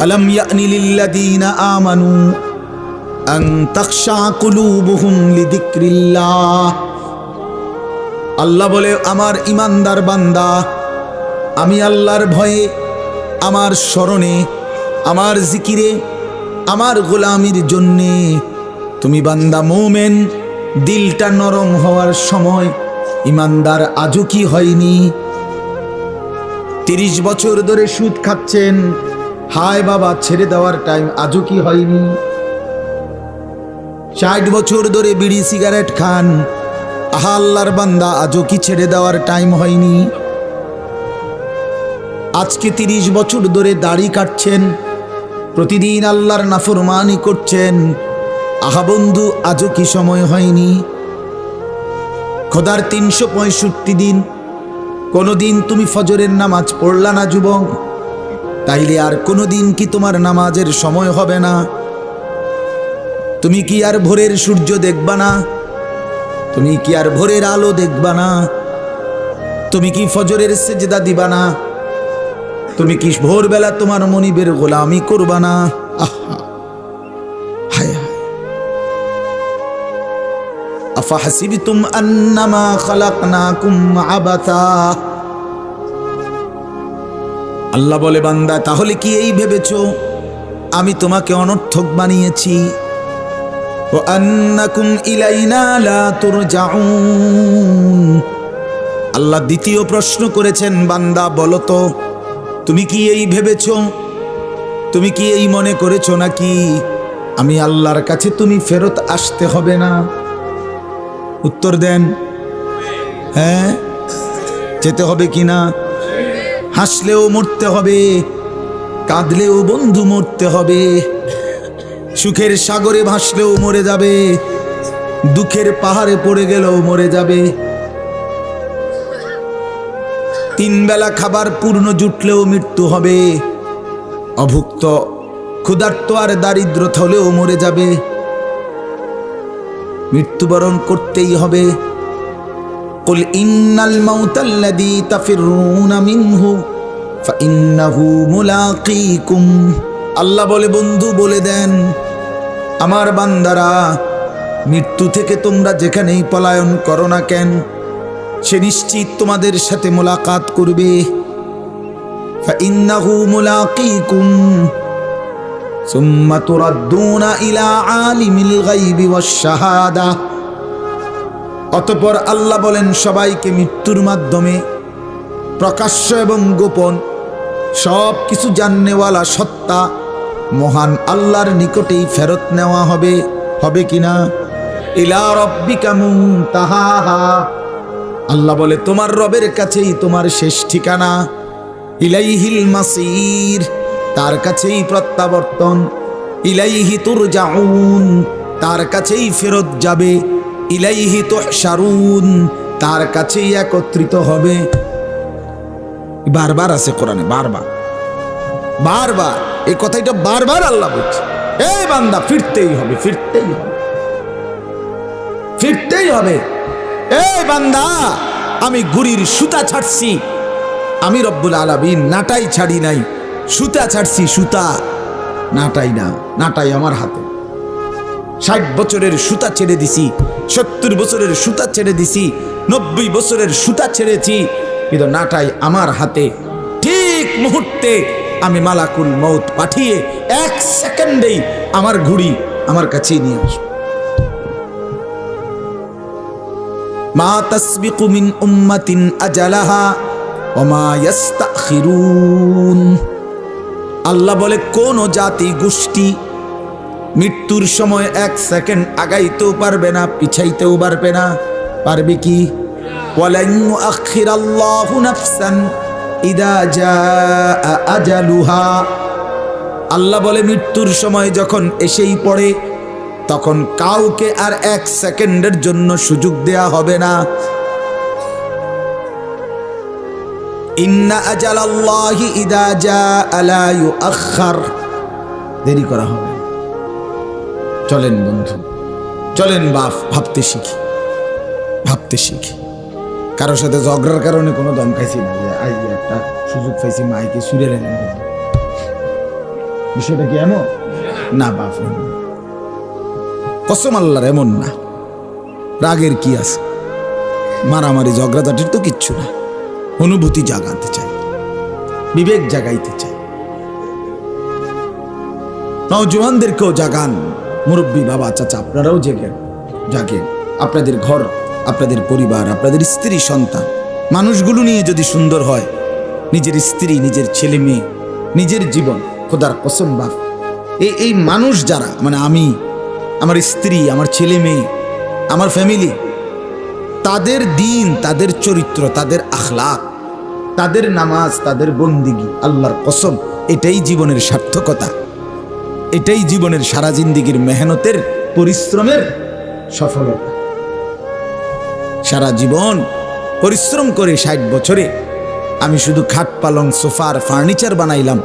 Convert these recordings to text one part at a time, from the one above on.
আলাম ইয়ানি লিল্লাযীনা আমানু আন তাখশা কুলুবুহুম লিযিকরিল্লাহ। আল্লাহ বলে, আমার ইমানদার বান্দা, আমি আল্লাহর ভয়ে, আমার স্মরণে, আমার জিকিরে, আমার গোলামির জন্যে তুমি বান্দা মোমেন দিলটা নরম হওয়ার সময় ইমানদার আজও কি হয়নি? 30 বছর ধরে সুদ খাচ্ছেন, হায় বাবা ছেড়ে দেওয়ার টাইম আজও কি হয়নি? 60 বছর ধরে বিড়ি সিগারেট খান, আহা আল্লাহর বান্দা আজও কি ছেড়ে দেওয়ার টাইম হয়নি? আজকে 30 বছর ধরে দাড়ি কাটছেন, প্রতিদিন আল্লাহর নাফরমানি করছেন, আহা বন্ধু আজও কি সময় হয়নি? খোদার 365 দিন কোনদিন তুমি ফজরের নামাজ পড়লা না যুবক? তাইলে আর কোনদিন কি তোমার নামাজের সময় হবে না? তুমি কি আর ভোরের সূর্য দেখবা না? তুমি কি আর ভোরের আলো দেখবা না? তুমি কি ফজরের সেজদা দিবা না? তুমি কি ভোরবেলা তোমার মনিবের গোলামি করবা না? আহা হায় হায়। আফাহাসিবতুম আন্নামা খালাকনাকুম আবাথা। আল্লাহ বলে, বান্দা তাহলে কি এই ভেবেছো আমি তোমাকে অনর্থক বানিয়েছি? ওয়া আন্নাকুম ইলাইনা লা তুরজাউন। আল্লাহ দ্বিতীয় প্রশ্ন করেছেন, বান্দা বলো তো, তুমি কি এই ভেবেছো, তুমি কি এই মনে করেছো নাকি আমি আল্লাহর কাছে তুমি ফেরত আসতে হবে না? উত্তর দেন, হ্যাঁ যেতে হবে কিনা? হাসলেও মরতে হবে, কাঁদলেও বন্ধু মরতে হবে, সুখের সাগরে ভাসলেও মরে যাবে, দুঃখের পাহাড়ে পড়ে গেলেও মরে যাবে। 3 বেলা খাবার পূর্ণ জুটলেও মৃত্যু হবে, অভুক্ত ক্ষুধার্ত আর দারিদ্র হলেও মরে যাবে, মৃত্যুবরণ করতেই হবে। কুল ইন্নাল মাউতাল্লাযী তাফিরুনা মিনহু ফাইন্নাহু মুলাকীকুম। আল্লাহ বলে, বন্ধু বলে দেন আমার বান্দারা, মৃত্যু থেকে তোমরা যেখানেই পলায়ন করো না কেন, সে নিশ্চিত তোমাদের সাথে মোলাকাত করবে। ফাইন্নাহু মুলাকীকুম সুম্মা তুরাদ্দুনা ইলা আলিমিল গায়বি ওয়াশ শাহাদা। অতঃপর আল্লাহ বলেন, সবাইকে মৃত্যুর মাধ্যমে প্রকাশ্য এবং গোপন সব কিছু জাননেওয়ালা সত্তা মহান আল্লাহর নিকটেই ফেরত নেওয়া হবে। হবে কিনা? ইলা রাব্বিকা মুনতাহাহা। আল্লাহ বলে, তোমার রবের কাছেই তোমার শেষ ঠিকানা। ইলাইহিল মাসির, তার কাছেই প্রত্যাবর্তন। ইলাইহি তুরজাউন, তার কাছেই ফেরত যাবে। ইলাইহি তুহশারুন, তার কাছেই একত্রিত হবে। বারবার আছে কোরআনে, বারবার বারবার এই কথাটা বারবার আল্লাহ বলছে, এই বান্দা ফিরতেই হবে, ফিরতেই হবে, ফিরতেই হবে। এই বান্দা, আমি ঘুড়ির সুতা ছাড়ছি, আমি রব্বুল আলামিন নাটাই ছাড়ি নাই, সুতা ছাড়ছি, সুতা, নাটাই না, নাটাই আমার হাতে। 60 বছরের সুতা ছেড়ে দিছি, 70 বছরের সুতা ছেড়ে দিছি, 90 বছরের সুতা ছেড়েছি, কিন্তু নাটাই আমার হাতে। ঠিক মুহূর্তে আমি মালাকুল মউত পাঠিয়ে 1 সেকেন্ডেই আমার ঘুড়ি আমার কাছে নিয়ে আসবো। মা তাসবিকু মিন উম্মাতিন আজালাহা ওয়া মা ইস্তাখিরুন। আল্লাহ বলে, কোন জাতি গোষ্ঠী মৃত্যুর সময় 1 সেকেন্ড আগাইতেও পারবে না, পিছাইতেও পারবে না। পারবে কি? ওয়ালান ইউআখিরাল্লাহু নাফসান ইযা জাআ আজালুহা। আল্লাহ বলে, মৃত্যুর সময় যখন এসেই পড়ে তখন কাউকে আর 1 সেকেন্ডের জন্য সুযোগ দেয়া হবে না। ইন্না আজালাল্লাহি ইযা জাআ লা ইউআখার, দেরি করা হবে। চলেন বন্ধু, চলেন বাপ, ভাবতে শিখি, ভাবতে শিখি। কারোর সাথে ঝগড়ার কারণে কোনো দম খাইছি না, যে আজ একটা সুযোগ পাইছি মাইকে সুরে লেন। বিষয়টা কি এমন না? বাপ কসম আল্লাহর এমন না। রাগের কি আছে? মারামারি ঝগড়াঝাটির তো কিচ্ছু না। অনুভূতি জাগাতে চাই, বিবেক জাগাইতে চাই, নওজওয়ানদেরকেও জাগান। মুরব্বী বাবা চাচা আপনারাও জাগেন। আপনাদের ঘর, আপনাদের পরিবার, আপনাদের স্ত্রী সন্তান, মানুষগুলো নিয়ে যদি সুন্দর হয়, নিজের স্ত্রী, নিজের ছেলে মেয়ে, নিজের জীবন, খোদার কসম বাপ, এই মানুষ যারা, মানে আমি, আমার স্ত্রী, আমার ছেলে মেয়ে, আমার ফ্যামিলি, তাদের দিন, তাদের চরিত্র, তাদের আখলাক, তাদের নামাজ, তাদের বন্দিগি, আল্লাহর কসম এটাই জীবনের সার্থকতা। এটাই জীবনের সারা জিন্দিগির মেহনতের, পরিশ্রমের সফলতা। সারা জীবন পরিশ্রম করে 60 বছরে আমি শুধু খাট পালং সোফার ফার্নিচার বানাইলাম,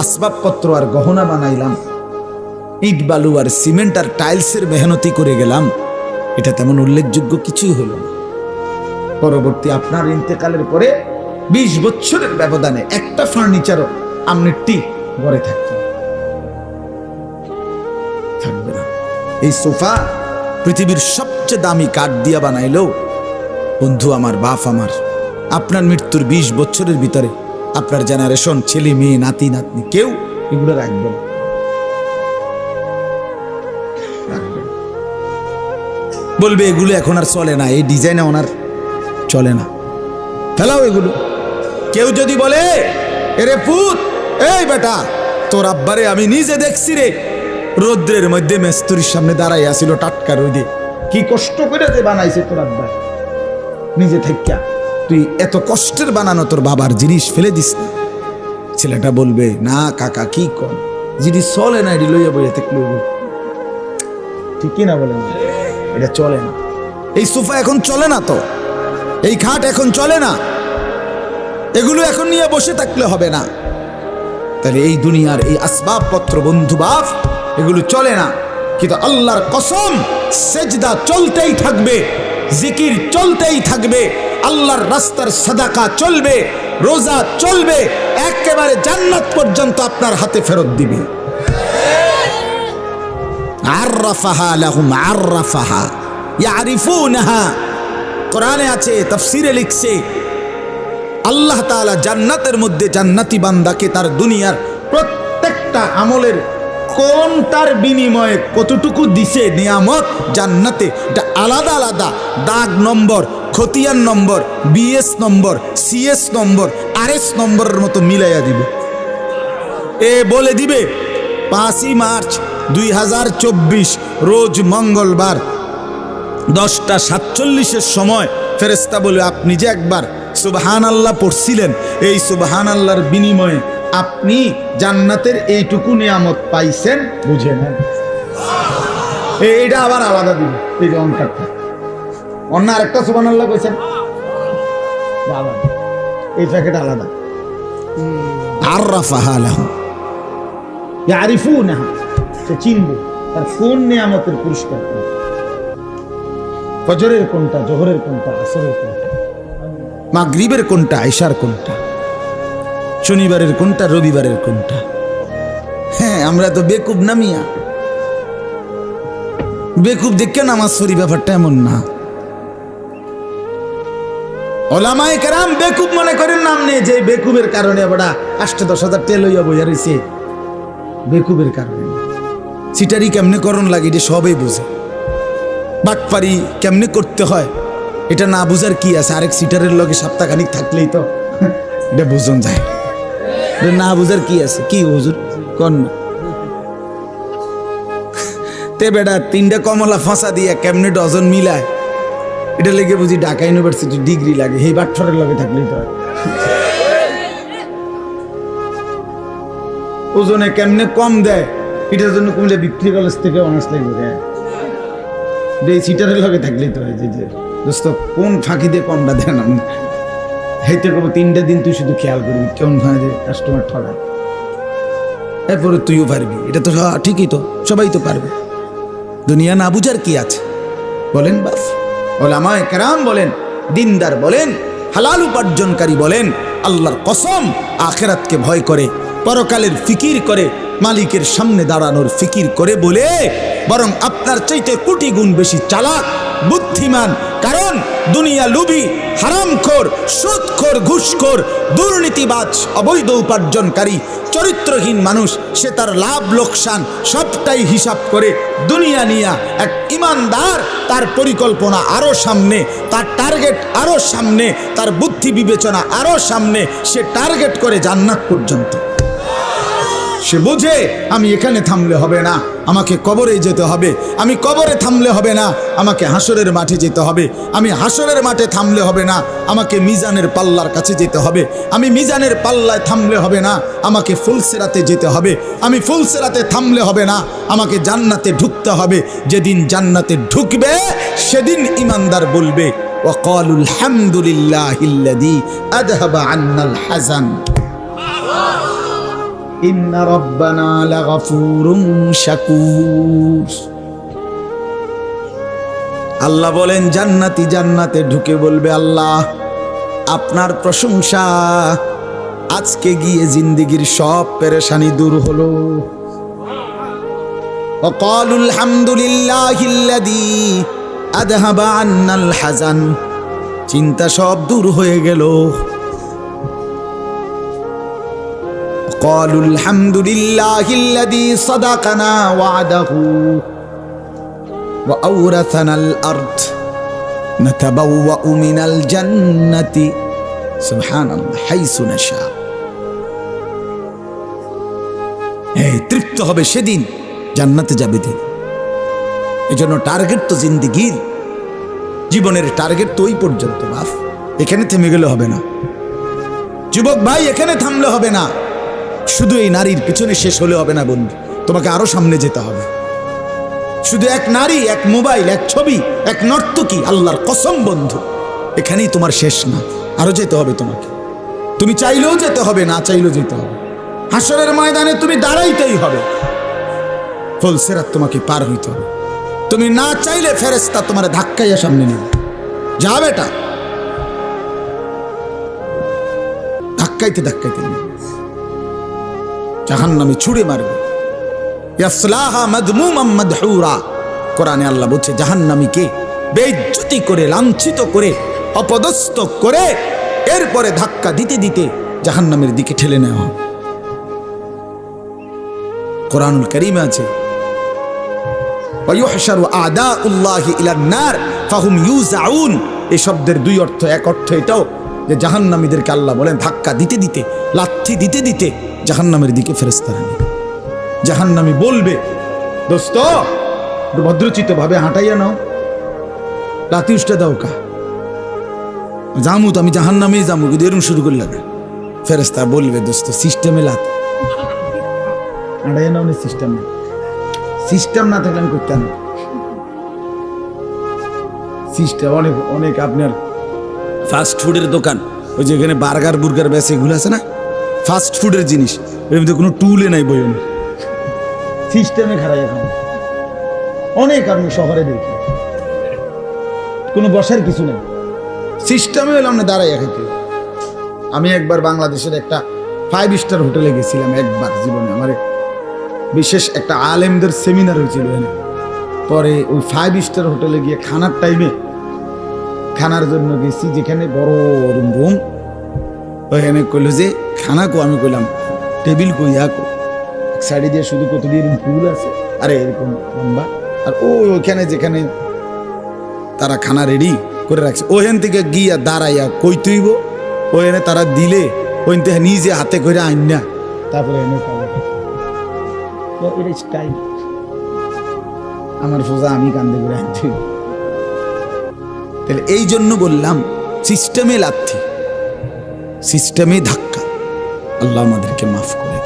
আসবাবপত্র আর গহনা বানাইলাম, ইট বালু আর সিমেন্ট আর টাইলসের মেহনতি করে গেলাম, এটা তেমন উল্লেখযোগ্য কিছুই হলো না। পরবর্তী আপনার ইন্তেকালের পরে 20 বছরের ব্যবধানে একটা ফার্নিচারও আমনেরটি ঘরে থাকবে না। এই সোফা পৃথিবীর সবচেয়ে দামি কাঠ দিয়া বানাইলেও বন্ধু আমার, বাপ আমার, আপনার মৃত্যুর 20 বছরের ভিতরে আপনার জেনারেশন, ছেলে মেয়ে, নাতি নাতনি, কেউ এগুলো রাখবে না। বলবে এগুলো এখন আর চলে না, এই ডিজাইনে ওনার চলে না, ফেলাও এগুলো। কেউ যদি বলে এরে পুত, এই বেটা, তোর আব্বারে আমি নিজে দেখছি রে, রৌদ্রের মধ্যে মেস্তুরির সামনে দাঁড়াই আসিল টাটকা রোদে, কি কষ্ট করে যে বানাইছে তোর আব্বা, নিজে থেকে তুই এত কষ্টের বানানো তোর বাবার জিনিস ফেলে দিস না। ছেলেটা বলবে না কাকা কি কর, জিনিস চলে না, এটি লইয়া বইয়া থাকলে ঠিক কিনা বলেন? এটা চলে না। এই সোফা এখন চলে না, তো এই খাট এখন চলে না, এগুলো এখন নিয়ে বসে থাকলে হবে না। তাহলে এই দুনিয়ার এই আসবাবপত্র বন্ধু বাপ, এগুলো চলে না। কিন্তু আল্লাহর কসম, সেজদা চলতেই থাকবে, জিকির চলতেই থাকবে, আল্লাহর রাস্তার সাদাকা চলবে, রোজা চলবে, একেবারে জান্নাত পর্যন্ত আপনার হাতে ফেরত দিবে। আররাফাহা লাহুম আররাফাহা ইয়ারিফুনাহা, কোরআনে আছে, তাফসীরে লিখছে, আল্লাহ তাআলা জান্নাতের মধ্যে জান্নাতি বান্দাকে তার দুনিয়ার প্রত্যেকটা আমলের কোন তার বিনিময়ে কতটুকু দিছে নিয়ামত জান্নাতে, এটা আলাদা আলাদা দাগ নম্বর, খতিয়ান নম্বর, বিএস নম্বর, সিএস নম্বর, আরএস নম্বরের মতো মিলাইয়া দিবে। এ বলে দিবে 5ই মার্চ 2024 রোজ মঙ্গলবার 10টা 47-এর সময় ফেরেশতা বলে, আপনি যে একবার সুবহানাল্লাহ পড়ছিলেন, এই সুবহানাল্লাহর বিনিময়ে আপনি জান্নাতের এইটুকু নিয়ামত পাইছেন, বুঝে নেন। এইটা আবার আলাদা দিবে, এই যে অঙ্কারটা, অন্য আরেকটা সুবহানাল্লাহ কইছেন আলাদা, এই প্যাকেট আলাদা। আররাফাহা লাহুম ইয়ারিফুনাহা, সে চিনবে তার কোন নিয়ামতের পুরস্কার, ফজরের কোনটা, জোহরের কোনটা, আসরের কোনটা, মাগরিবের কোনটা, ইশার কোনটা, শনিবারের কোনটা, রবিবারের কোনটা। হ্যাঁ, আমরা তো বেকুব না মিয়া, বেকুব দেখে নামাজ পড়ি, ব্যাপারটা এমন না। ওলামায়ে কেরাম বেকুব মনে করেন নাম নেই, যে বেকুবের কারণে বড়া 8-10 হাজার তেল হইয়া বইয়া রয়েছে, বেকুবের কারণে। সিটারি কেমনে করণ লাগে এটা সবাই বুঝে, বাটপারি কেমনে করতে হয় এটা না বুঝার কি আছে, আরেক সিটারের লগে সপ্তাহখানিক থাকলেই তো এটা বুঝন যায়, না বুঝার কি আছে, কি হুজুর কন না। তে বেটা 3টা কমলা ফাঁসা দিয়া কেমনে ডজন মিলায়, এটা লেগে বুঝি ঢাকা ইউনিভার্সিটি ডিগ্রি লাগে, এই বাটফারের লগে থাকলেই তো। ওজনে কেমনে কম দেয়, এটার জন্য কুমিল্লা বিক্রি কলেজ থেকে অনার্স লাগবে দেয়, এই সিটারের লগে থাকলেই তো হয়। যে দোস্ত কোন ফাঁকি দিয়ে কমটা দেন, হেঁটে করবো 3টা দিন তুই শুধু খেয়াল করবি কেমন হয় যে কাস্টমার ঠগায়, এরপরে তুইও পারবি, এটা তো ঠিকই, তো সবাই তো পারবে। দুনিয়া না বুঝার কি আছে বলেন বাস? ওলামায়ে কেরাম বলেন, দিনদার বলেন, হালাল উপার্জনকারী বলেন, আল্লাহর কসম আখিরাতকে ভয় করে, পরকালের ফিকির করে, মালিকের সামনে দাঁড়ানোর ফিকির করে বলে, বরং আপনার চাইতে কোটি গুণ বেশি চালাক, বুদ্ধিমান। কারণ দুনিয়া লুবি, হারামখোর, সুদখোর, ঘুষখোর, দুর্নীতিবাজ, অবৈধ উপার্জনকারী, চরিত্রহীন মানুষ, সে তার লাভ লোকসান সবটাই হিসাব করে দুনিয়া নিয়া। এক ইমানদার, তার পরিকল্পনা আরো সামনে, তার টার্গেট আরো সামনে, তার বুদ্ধি বিবেচনা আরো সামনে। সে টার্গেট করে জান্নাত পর্যন্ত। সে বুঝে আমি এখানে থামলে হবে না, আমাকে কবরে যেতে হবে। আমি কবরে থামলে হবে না, আমাকে হাসরের মাঠে যেতে হবে। আমি হাসরের মাঠে থামলে হবে না, আমাকে মিজানের পাল্লার কাছে যেতে হবে। আমি মিজানের পাল্লায় থামলে হবে না, আমাকে ফুলসিরাতে যেতে হবে। আমি ফুলসিরাতে থামলে হবে না, আমাকে জান্নাতে ঢুকতে হবে। যেদিন জান্নাতে ঢুকবে সেদিন ইমানদার বলবে, ওয়াকালুল হামদুলিল্লাহিল্লাযী আযহাবা আন্নাল হাযান ইন্না রাব্বানা লাগাফুরুন শাকুর। আল্লাহ বলেন, জান্নাতি জান্নাতে ঢুকে বলবে, আল্লাহ আপনার প্রশংসা, আজকে গিয়ে জিন্দেগির সব পেরেশানি দূর হলো। ওয়াকালুল হামদুলিল্লাহিল্লাযী আযহাবা আন্নাল হাযান, চিন্তা সব দূর হয়ে গেল। قالوا الحمد لله الذي صدقنا وعده وأورثنا الأرض نتبوأ من الجنة سبحان الله حيث نشاء। তৃপ্ত হবে সেদিন, জান্নাতে যাবে দিন। এজন্য টার্গেট তো জিন্দেগির, জীবনের টার্গেট তো ওই পর্যন্ত। বাপ, এখানে থেমে গেলে হবে না। যুবক ভাই, এখানে থামলে হবে না। শুধু এই নারীর পিছনে শেষ হলে হবে না বন্ধু, তোমাকে আরো সামনে যেতে হবে। শুধু এক নারী, এক মোবাইল, এক ছবি, এক নর্তকী, আল্লাহর কসম বন্ধু, এখানেই তোমার শেষ না, আরো যেতে হবে তোমাকে। তুমি চাইলেও যেতে হবে, না চাইলেও যেতে হবে। হাসরের ময়দানে তুমি দাঁড়াইতেই হবে, ফুলসিরাত তোমাকে পার হইতে হবে। তুমি না চাইলে ফেরেশতা তোমার ধাক্কাইয়া সামনে নেবে, যা বেটা, ধাক্কাইতে ধাক্কাইতে নেবে, জাহান্নামে ছুঁড়ে মারবে। ইয়াসলাহা মাদমুমান মাদহুরা, কোরআনে আল্লাহ বলছে জাহান্নামীকে বেইজ্জতি করে, লাঞ্ছিত করে, অপদস্থ করে এরপরে ধাক্কা দিতে দিতে জাহান্নামের দিকে ঠেলে নেওয়া হবে। কোরআনুল কারীমে আছে, ওয়ায়ুহশারু আদাউল্লাহি ইলান নার ফাহুম ইউজাউন। এই শব্দের দুই অর্থ। এক অর্থ এটাও যে জাহান্নামীদেরকে আল্লাহ বলেন ধাক্কা দিতে দিতে, লাথি দিতে দিতে জাহান্নামের দিকে ফেরেশতারা নেবে। জাহান্নামী বলবে, দোস্ত ভদ্রচিত ভাবে হাঁটাইয়া নাও, লাথি উষ্টা দাও কা জামু, তো আমি জাহান্নামেই জামু, কিন্তু এরকম শুরু করে লাগে। ফেরেশতা বলবে, দোস্ত সিস্টেমে লাথি হাঁটাইয়া নাও, সিস্টেম নেই। সিস্টেম না থাকলে আমি করতে না। সিস্টেম অনেক অনেক আপনার ফাস্ট ফুডের দোকান, ওই যে এখানে বার্গার বুর্গার বেছে, এগুলো আছে না, ফাস্ট ফুডের জিনিস, এর মধ্যে কোনো টুলে নাই, বই নেই, সিস্টেমে খারাই। এখন অনেক আপনি শহরে দেখি কোনো বসার কিছু নেই, সিস্টেমে হলাম না দাঁড়াইয়া খেতে। আমি একবার বাংলাদেশের একটা 5 স্টার হোটেলে গেছিলাম, একবার জীবনে। আমার বিশেষ একটা আলেমদের সেমিনার হয়েছিল এখানে। পরে ওই 5 স্টার হোটেলে গিয়ে খানার টাইমে, খানার জন্য গেছি, যেখানে বড় রুম, ওইখানে কইলো যে খানা কো, আমি কইলাম টেবিল কই, কো সাইডে দিয়ে শুধু কত দিয়ে ফুল আছে, আরে এরকম লম্বা, আর ওইখানে যেখানে তারা খানা রেডি করে রাখছে, ওখান থেকে গিয়া দাঁড়াইয়া কই তুইব, ওখানে তারা দিলে ওই থেকে নিজে হাতে করে আইন না, তারপরে এনে স্টাইল আমার সোজা আমি কান্দে করে আনতে। তাহলে এই জন্য বললাম, সিস্টেমে লাথি, সিস্টেমে ধাক্কা। আল্লাহ আমাদেরকে মাফ করে।